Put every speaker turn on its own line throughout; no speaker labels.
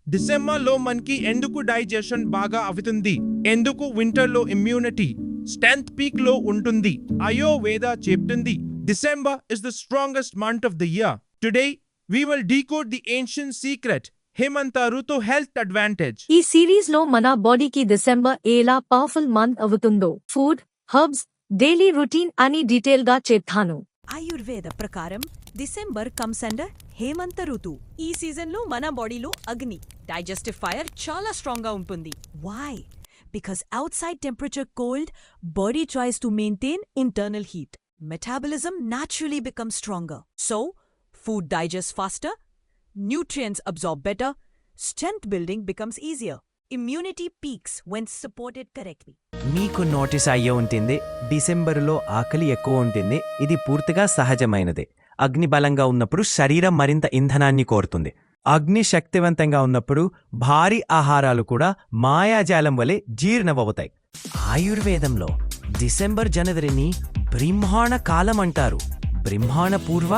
డిసెంబర్లో మనకి ఎందుకు డైజెషన్ బాగా అవుతుంది, ఎందుకు వింటర్లో ఇమ్యూనిటీ స్ట్రెంత్ పీక్ లో ఉంటుంది. ఆయుర్వేద చెప్తుంది December is the strongest month of the year. Today we will decode the ancient secret, Hemanta Rtu health advantage.
ఈ సిరీస్ లో మన బాడీకి డిసెంబర్ ఎలా పవర్ఫుల్ మంత్ అవుతుందో, ఫుడ్, హర్బ్స్, డైలీ రొటీన్ అని డీటెయిల్ గా చెప్తాను.
ఆయుర్వేద ప్రకారం డిసెంబర్ కమ్స్ అండర్ హేమంత ఋతు. ఈ సీజన్ లో మన బాడీలో అగ్ని డైజెస్టివ్ ఫైర్ చాలా స్ట్రాంగ్ గా ఉంటుంది. Why? Because outside temperature cold, body tries to maintain internal heat. Metabolism naturally becomes stronger. So, food digests faster, nutrients absorb better, strength building becomes easier. Immunity peaks when supported correctly.
మీకు notice అయ్యే ఉంటుంది, డిసెంబరులో ఆకలి ఎక్కువ ఉంటుంది. ఇది పూర్తిగా సహజమైనదే. అగ్ని బలంగా ఉన్నప్పుడు శరీరం మరింత ఇంధనాన్ని కోరుతుంది. అగ్ని శక్తివంతంగా ఉన్నప్పుడు భారీ ఆహారాలు కూడా మాయాజాలం వలె జీర్ణమవుతాయి. ఆయుర్వేదంలో డిసెంబర్ జనవరిని బ్రహ్మాణ కాలం అంటారు. బ్రహ్మాణ పూర్వ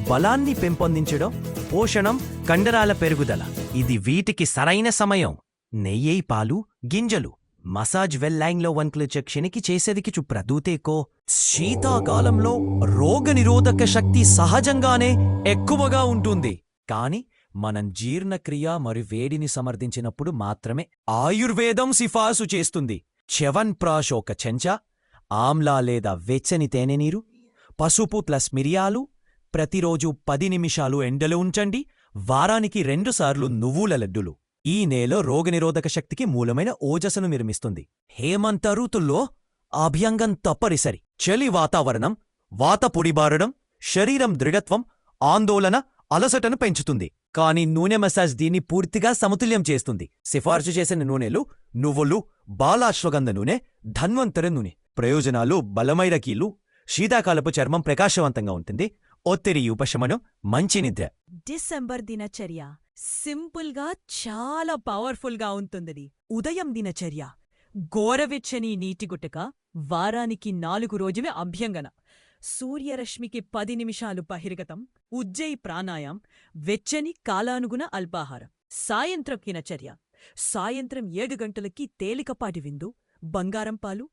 బలాన్ని పెంపొందించడం, పోషణం, కండరాల పెరుగుదల, ఇది వీటికి సరైన సమయం. నెయ్యి, పాలు, గింజలు, మసాజ్ వెల్లైంగ్లో వంకలు చక్షనికి చేసేదికి ప్రదూతేకో. శీతాకాలంలో రోగనిరోధక శక్తి సహజంగానే ఎక్కువగా ఉంటుంది. కాని మనం జీర్ణక్రియ మరియు వేడిని సమర్థించినప్పుడు మాత్రమే ఆయుర్వేదం సిఫార్సు చేస్తుంది. చ్యవన్ప్రాష్ ఒక చెంచా, ఆమ్లా లేదా వెచ్చని తేనె నీరు, పసుపు ప్లస్ మిరియాలు, ప్రతిరోజు 10 నిమిషాలు ఎండలో ఉంచండి. వారానికి 2 సార్లు నువ్వుల లడ్డులు. ఈ నేల రోగనిరోధక శక్తికి మూలమైన ఓజస్సును నిర్మిస్తుంది. హేమంత ఋతుల్లో అభ్యంగం తప్పనిసరి. చలి వాతావరణం, వాత పొడిబారడం, శరీరం దృఢత్వం, ఆందోళన, అలసటను పెంచుతుంది. కానీ నూనె మసాజ్ దీన్ని పూర్తిగా సమతుల్యం చేస్తుంది. సిఫార్సు చేసిన నూనెలు నువ్వులు, బాలాశ్వగంధ నూనె, ధన్వంతరి నూనె. ప్రయోజనాలు: బలమైన కీలు, శీతాకాలపు చర్మం ప్రకాశవంతంగా ఉంటుంది, ఒత్తిడి ఉపశమనం, మంచి నిద్ర.
డిసెంబర్ దినచర్య సింపుల్ గా చాలా పవర్ఫుల్ గా ఉంటుంది. ఉదయం దినచర్య: గోరవెచ్చని నీటి గుట్టక, వారానికి 4 రోజువే అభ్యంగన, సూర్యరశ్మికి 10 నిమిషాలు బహిర్గతం, ఉజ్జయి ప్రాణాయాం, వెచ్చని కాలానుగుణ అల్పాహారం. సాయంత్రం దినచర్య: సాయంత్రం 7 గంటలకి తేలికపాటి విందు, బంగారం పాలు,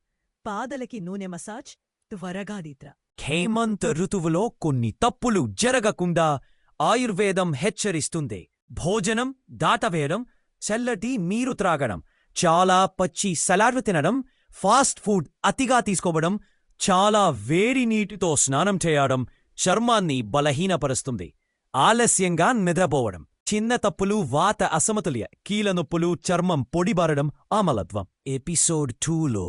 పాదలకి నూనె మసాజ్, త్వరగా నిద్ర.
హేమంత ఋతువులో కొన్ని తప్పులు జరగకుండా ఆయుర్వేదం హెచ్చరిస్తుంది. భోజనం దాటవేయడం, చల్లటి నీరు త్రాగడం, చాలా పచ్చి సలాడ్లు తినడం, ఫాస్ట్ ఫుడ్ అతిగా తీసుకోవడం, చాలా వేడి నీటితో స్నానం చేయడం చర్మాన్ని బలహీనపరుస్తుంది. ఆలస్యంగా నిద్రపోవడం. చిన్న తప్పులు వాత అసమతుల్య, కీలనొప్పులు, చర్మం పొడిబారడం, ఆమలత్వం. ఎపిసోడ్ 2లో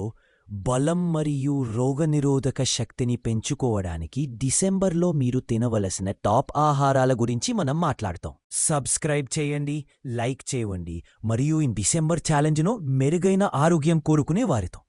బలం మరియు రోగనిరోధక శక్తిని పెంచుకోవడానికి డిసెంబర్లో మీరు తినవలసిన టాప్ ఆహారాల గురించి మనం మాట్లాడతాం. సబ్స్క్రైబ్ చేయండి, లైక్ చేయండి మరియు ఈ డిసెంబర్ ఛాలెంజ్ను మెరుగైన ఆరోగ్యం కోరుకునే వారితో